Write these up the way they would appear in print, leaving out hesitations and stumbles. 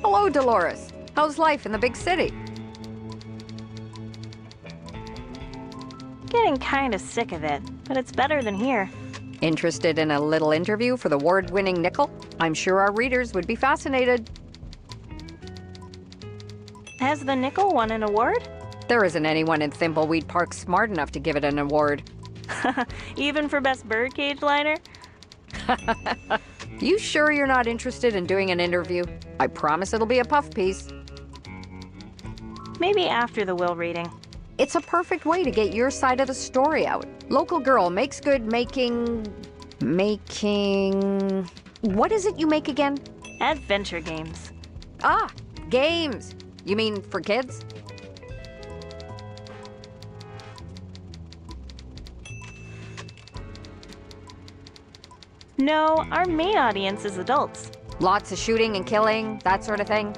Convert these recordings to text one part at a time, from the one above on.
Hello, Dolores. How's life in the big city? Getting kind of sick of it, but it's better than here. Interested in a little interview for the award-winning Nickel? I'm sure our readers would be fascinated. Has the Nickel won an award? There isn't anyone in Thimbleweed Park smart enough to give it an award. Even for best birdcage liner? You sure you're not interested in doing an interview? I promise it'll be a puff piece. Maybe after the will reading. It's a perfect way to get your side of the story out. Local girl makes good making... What is it you make again? Adventure games. Ah, games. You mean for kids? No, our main audience is adults. Lots of shooting and killing, that sort of thing?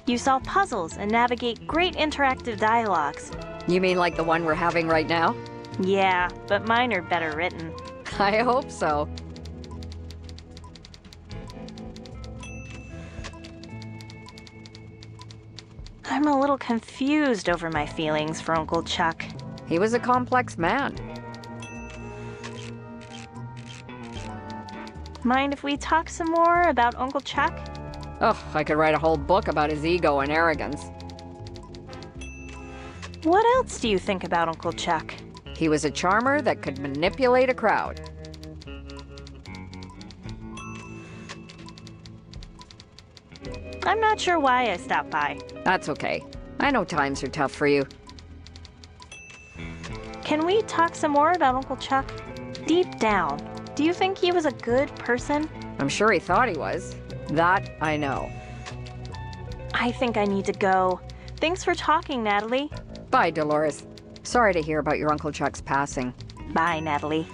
You solve puzzles and navigate great interactive dialogues. You mean like the one we're having right now? Yeah, but mine are better written. I hope so. I'm a little confused over my feelings for Uncle Chuck. He was a complex man. Mind if we talk some more about Uncle Chuck? Oh, I could write a whole book about his ego and arrogance. What else do you think about Uncle Chuck? He was a charmer that could manipulate a crowd. I'm not sure why I stopped by. That's okay. I know times are tough for you. Can we talk some more about Uncle Chuck? Deep down, do you think he was a good person? I'm sure he thought he was. That I know. I think I need to go. Thanks for talking, Natalie. Bye, Dolores. Sorry to hear about your Uncle Chuck's passing. Bye, Natalie.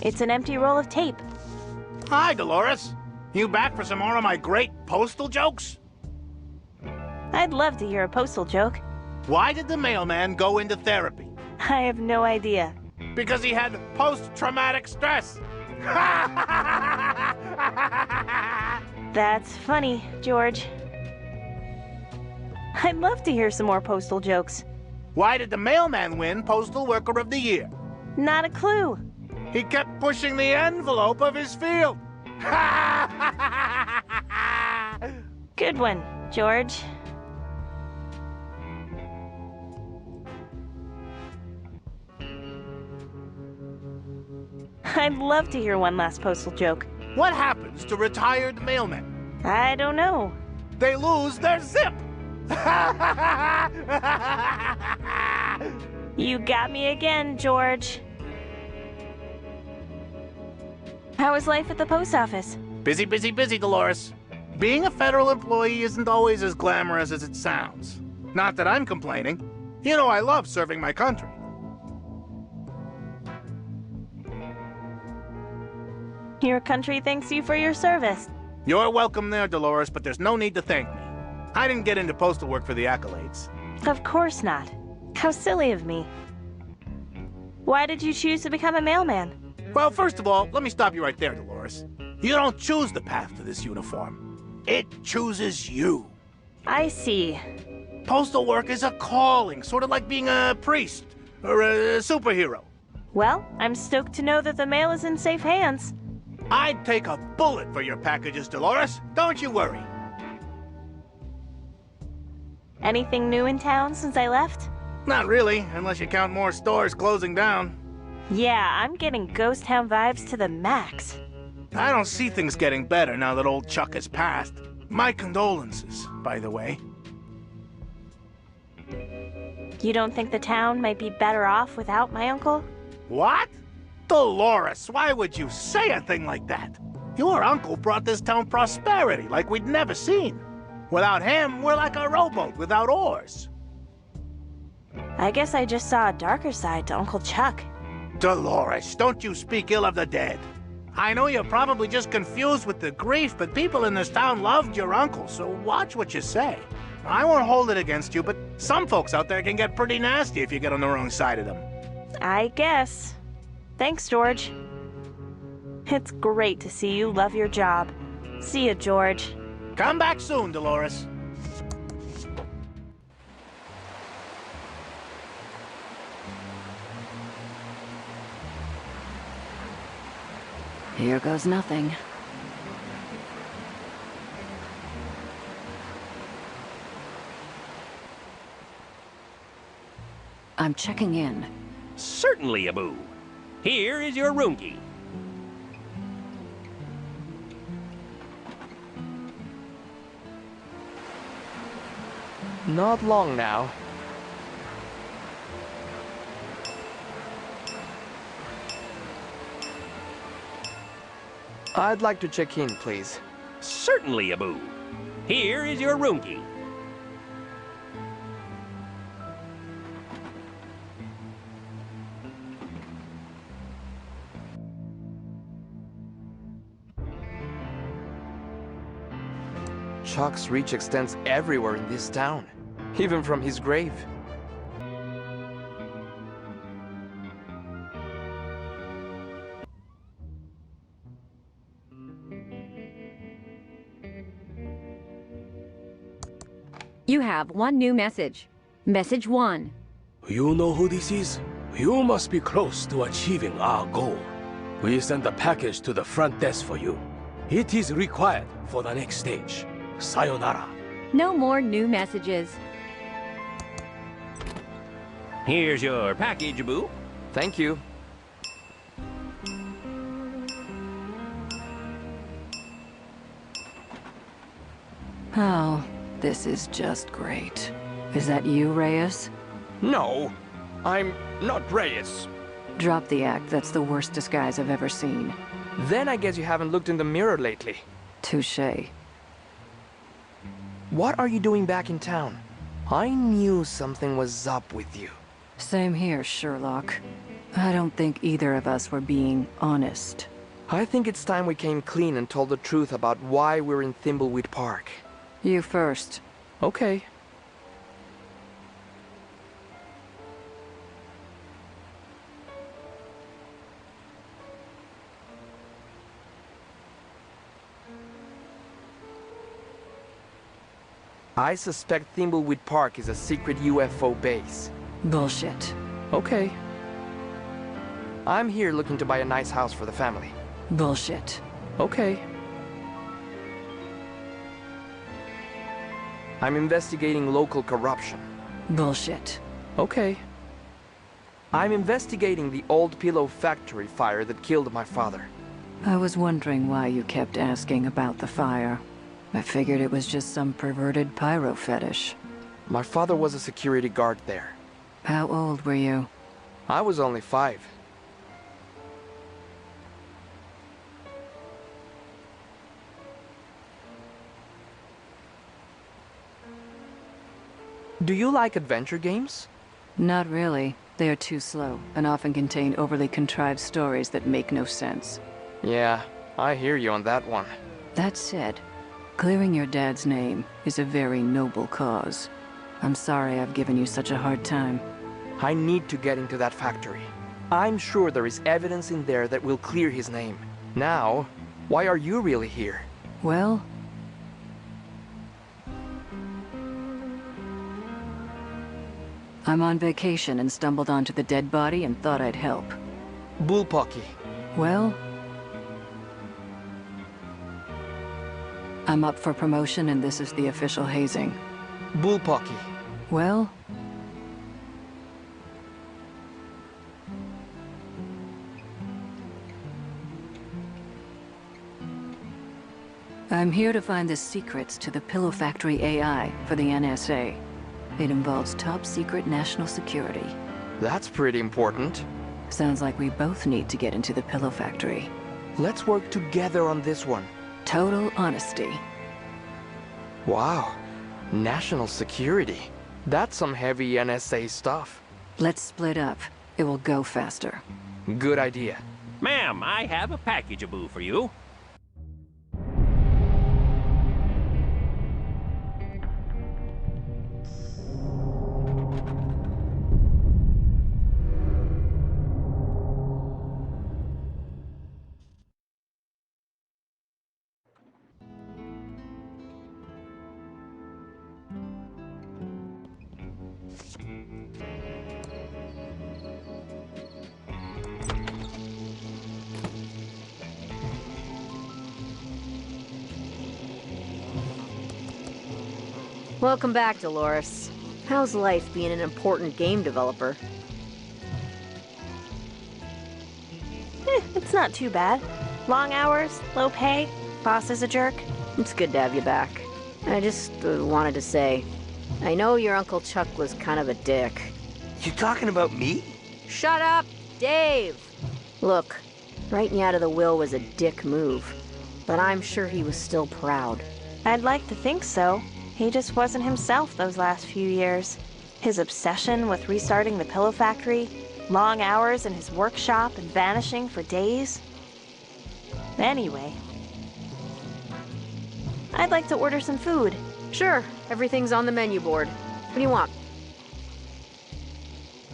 It's an empty roll of tape. Hi, Dolores. You back for some more of my great postal jokes? I'd love to hear a postal joke. Why did the mailman go into therapy? I have no idea. Because he had post-traumatic stress. That's funny, George. I'd love to hear some more postal jokes. Why did the mailman win Postal Worker of the Year? Not a clue. He kept pushing the envelope of his field. Good one, George. I'd love to hear one last postal joke. What happens to retired mailmen? I don't know. They lose their zip. You got me again, George. How is life at the post office? Busy, busy, busy, Dolores. Being a federal employee isn't always as glamorous as it sounds. Not that I'm complaining. You know I love serving my country. Your country thanks you for your service. You're welcome there, Dolores, but there's no need to thank me. I didn't get into postal work for the accolades. Of course not. How silly of me. Why did you choose to become a mailman? Well, first of all, let me stop you right there, Dolores. You don't choose the path to this uniform. It chooses you. I see. Postal work is a calling, sort of like being a priest or a superhero. Well, I'm stoked to know that the mail is in safe hands. I'd take a bullet for your packages, Dolores. Don't you worry. Anything new in town since I left? Not really, unless you count more stores closing down. Yeah, I'm getting ghost town vibes to the max. I don't see things getting better now that old Chuck has passed. My condolences, by the way. You don't think the town might be better off without my uncle? What? Dolores, why would you say a thing like that? Your uncle brought this town prosperity like we'd never seen. Without him, we're like a rowboat without oars. I guess I just saw a darker side to Uncle Chuck. Dolores, don't you speak ill of the dead. I know you're probably just confused with the grief, but people in this town loved your uncle, so watch what you say. I won't hold it against you, but some folks out there can get pretty nasty if you get on the wrong side of them. I guess. Thanks, George. It's great to see you love your job. See ya, George. Come back soon, Dolores. Here goes nothing. I'm checking in. Certainly, Abu. Here is your room key. Not long now. I'd like to check in, please. Certainly, Abu. Here is your room key. Chuck's reach extends everywhere in this town, even from his grave. You have one new message. Message 1. You know who this is? You must be close to achieving our goal. We sent a package to the front desk for you. It is required for the next stage. Sayonara. No more new messages. Here's your package, Abu. Thank you. Oh, this is just great. Is that you, Reyes? No, I'm not Reyes. Drop the act. That's the worst disguise I've ever seen. Then I guess you haven't looked in the mirror lately. Touché. What are you doing back in town? I knew something was up with you. Same here, Sherlock. I don't think either of us were being honest. I think it's time we came clean and told the truth about why we're in Thimbleweed Park. You first. Okay. I suspect Thimbleweed Park is a secret UFO base. Bullshit. Okay. I'm here looking to buy a nice house for the family. Bullshit. Okay. I'm investigating local corruption. Bullshit. Okay. I'm investigating the old pillow factory fire that killed my father. I was wondering why you kept asking about the fire. I figured it was just some perverted pyro fetish. My father was a security guard there. How old were you? I was only 5. Do you like adventure games? Not really. They are too slow, and often contain overly contrived stories that make no sense. Yeah, I hear you on that one. That said, clearing your dad's name is a very noble cause. I'm sorry I've given you such a hard time. I need to get into that factory. I'm sure there is evidence in there that will clear his name. Now, why are you really here? Well, I'm on vacation and stumbled onto the dead body and thought I'd help. Bullpucky. Well, I'm up for promotion and this is the official hazing. Bullpucky. Well, I'm here to find the secrets to the Pillow Factory AI for the NSA. It involves top secret national security. That's pretty important. Sounds like we both need to get into the pillow factory. Let's work together on this one. Total honesty. Wow. National security. That's some heavy NSA stuff. Let's split up. It will go faster. Good idea. Ma'am, I have a package-a-boo for you. Welcome back, Dolores. How's life being an important game developer? It's not too bad. Long hours, low pay, boss is a jerk. It's good to have you back. I just wanted to say, I know your Uncle Chuck was kind of a dick. You talking about me? Shut up, Dave! Look, writing you out of the will was a dick move, but I'm sure he was still proud. I'd like to think so. He just wasn't himself those last few years. His obsession with restarting the pillow factory, long hours in his workshop and vanishing for days. Anyway, I'd like to order some food. Sure, everything's on the menu board. What do you want?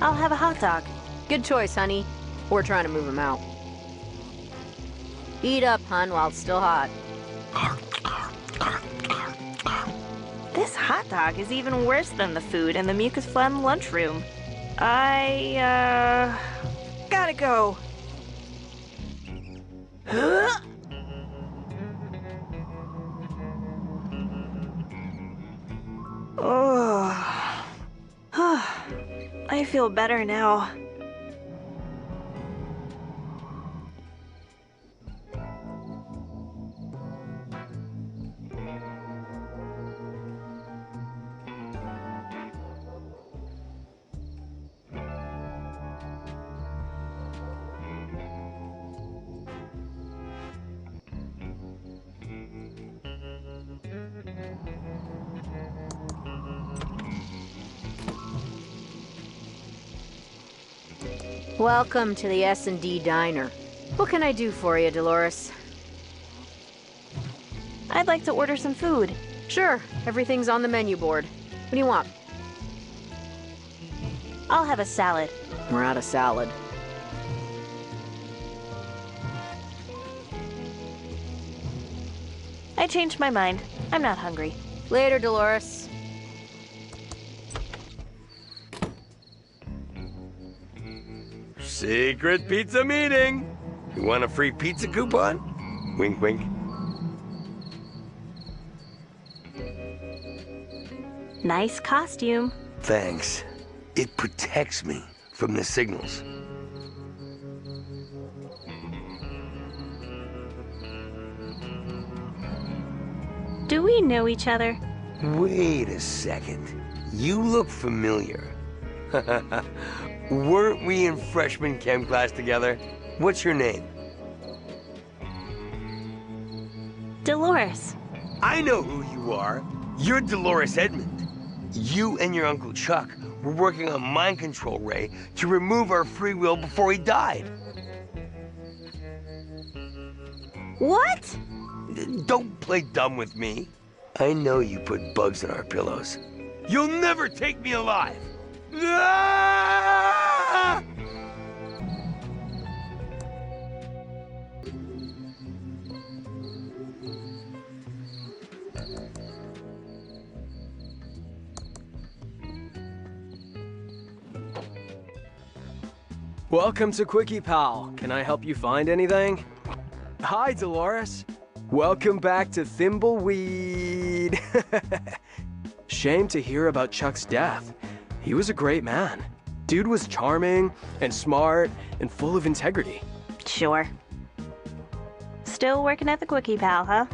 I'll have a hot dog. Good choice, honey. We're trying to move him out. Eat up, hun, while it's still hot. This hot dog is even worse than the food in the mucus phlegm lunchroom. Gotta go. Oh. I feel better now. Welcome to the S&D Diner. What can I do for you, Dolores? I'd like to order some food. Sure, everything's on the menu board. What do you want? I'll have a salad. We're out of salad. I changed my mind. I'm not hungry. Later, Dolores. Secret pizza meeting. You want a free pizza coupon? Wink, wink. Nice costume. Thanks. It protects me from the signals. Do we know each other? Wait a second. You look familiar. Weren't we in freshman chem class together? What's your name? Dolores. I know who you are. You're Dolores Edmond. You and your Uncle Chuck were working on mind control Ray to remove our free will before he died. What? Don't play dumb with me. I know you put bugs in our pillows. You'll never take me alive. Ah! Welcome to Quickie Pal. Can I help you find anything? Hi, Dolores. Welcome back to Thimbleweed. Shame to hear about Chuck's death. He was a great man. Dude was charming and smart and full of integrity. Sure. Still working at the Quickie Pal, huh?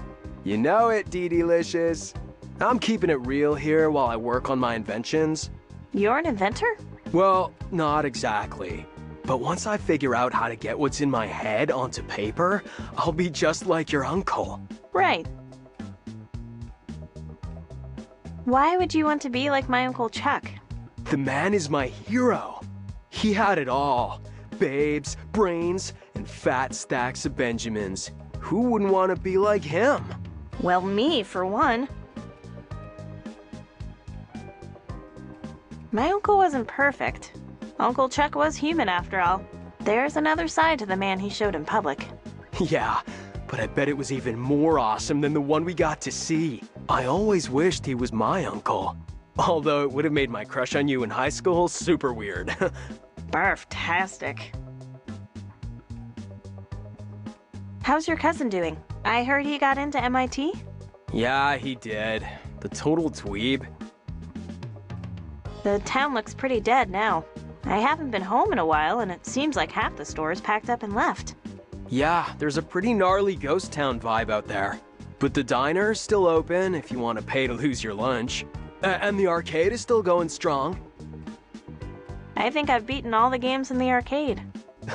You know it, Dee-Delicious. I'm keeping it real here while I work on my inventions. You're an inventor? Well, not exactly. But once I figure out how to get what's in my head onto paper, I'll be just like your uncle. Right. Why would you want to be like my Uncle Chuck? The man is my hero. He had it all. Babes, brains, and fat stacks of Benjamins. Who wouldn't want to be like him? Well, me, for one. My uncle wasn't perfect. Uncle Chuck was human after all. There's another side to the man he showed in public. Yeah, but I bet it was even more awesome than the one we got to see. I always wished he was my uncle. Although it would have made my crush on you in high school super weird. Barf-tastic. How's your cousin doing? I heard he got into MIT? Yeah, he did. The total dweeb. The town looks pretty dead now. I haven't been home in a while, and it seems like half the stores packed up and left. Yeah, there's a pretty gnarly ghost town vibe out there. But the diner's still open if you want to pay to lose your lunch. And the arcade is still going strong. I think I've beaten all the games in the arcade.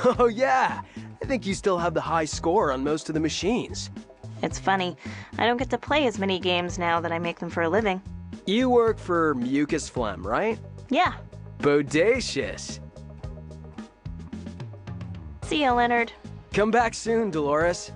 Oh yeah, I think you still have the high score on most of the machines. It's funny, I don't get to play as many games now that I make them for a living. You work for Mucus Phlegm, right? Yeah. Bodacious. See ya, Leonard. Come back soon, Dolores.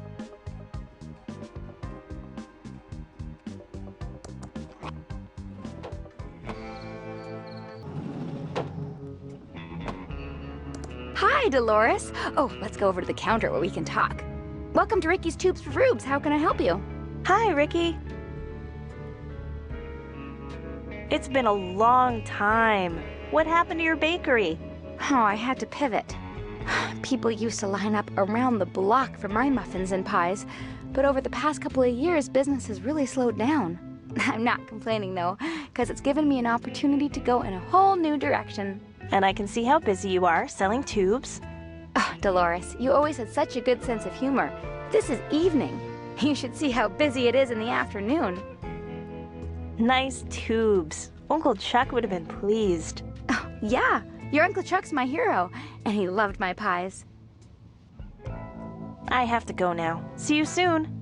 Hi, Dolores. Oh, let's go over to the counter where we can talk. Welcome to Ricky's Tubes for Rubes. How can I help you? Hi, Ricky. It's been a long time. What happened to your bakery? Oh, I had to pivot. People used to line up around the block for my muffins and pies, but over the past couple of years, business has really slowed down. I'm not complaining, though, because it's given me an opportunity to go in a whole new direction. And I can see how busy you are selling tubes. Oh, Dolores, you always had such a good sense of humor. This is evening. You should see how busy it is in the afternoon. Nice tubes. Uncle Chuck would have been pleased. Oh, yeah, your Uncle Chuck's my hero, and he loved my pies. I have to go now. See you soon.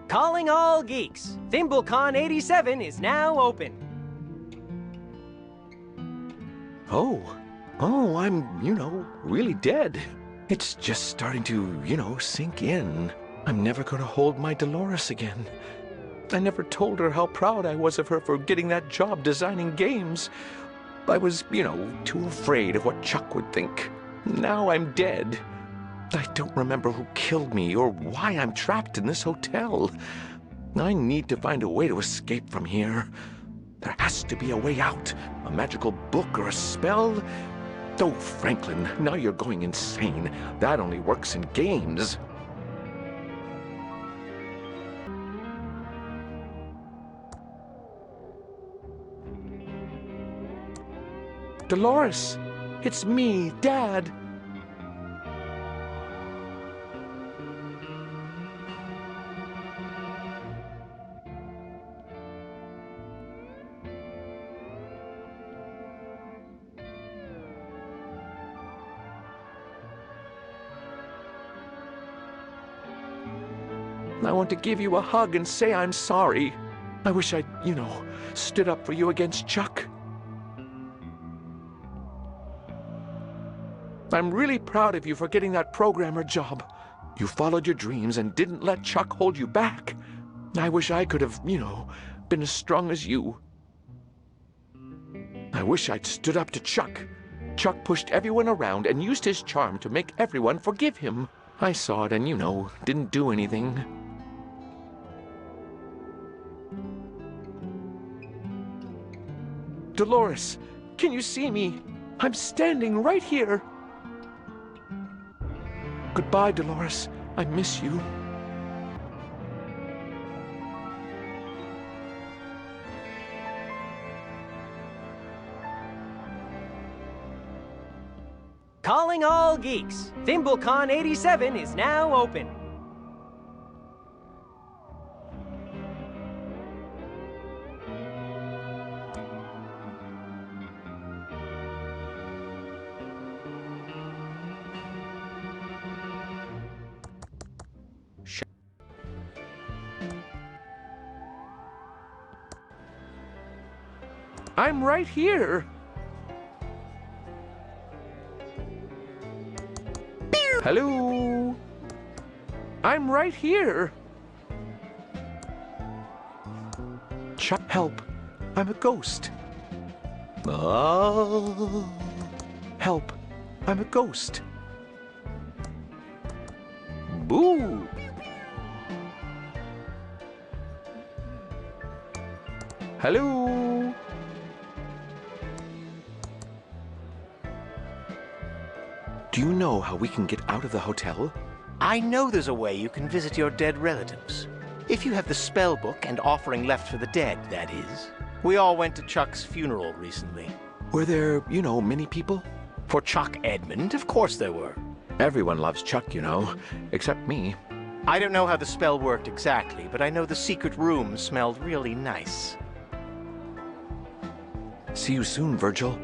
Calling all geeks. ThimbleCon 87 is now open. Oh, I'm, really dead. It's just starting to, sink in. I'm never gonna hold my Dolores again. I never told her how proud I was of her for getting that job designing games. I was, too afraid of what Chuck would think. Now I'm dead. I don't remember who killed me or why I'm trapped in this hotel. I need to find a way to escape from here. There has to be a way out. A magical book or a spell. Oh, Franklin, now you're going insane. That only works in games. Dolores, it's me, Dad. I want to give you a hug and say I'm sorry. I wish I'd, stood up for you against Chuck. I'm really proud of you for getting that programmer job. You followed your dreams and didn't let Chuck hold you back. I wish I could have, been as strong as you. I wish I'd stood up to Chuck. Chuck pushed everyone around and used his charm to make everyone forgive him. I saw it and, didn't do anything. Dolores, can you see me? I'm standing right here. Goodbye, Dolores. I miss you. Calling all geeks. ThimbleCon 87 is now open. I'm right here. Hello? I'm right here. Chuck, help. I'm a ghost. Oh. Help. I'm a ghost. Boo. Hello? Do you know how we can get out of the hotel? I know there's a way you can visit your dead relatives. If you have the spell book and offering left for the dead, that is. We all went to Chuck's funeral recently. Were there, many people? For Chuck Edmund, of course there were. Everyone loves Chuck, except me. I don't know how the spell worked exactly, but I know the secret room smelled really nice. See you soon, Virgil.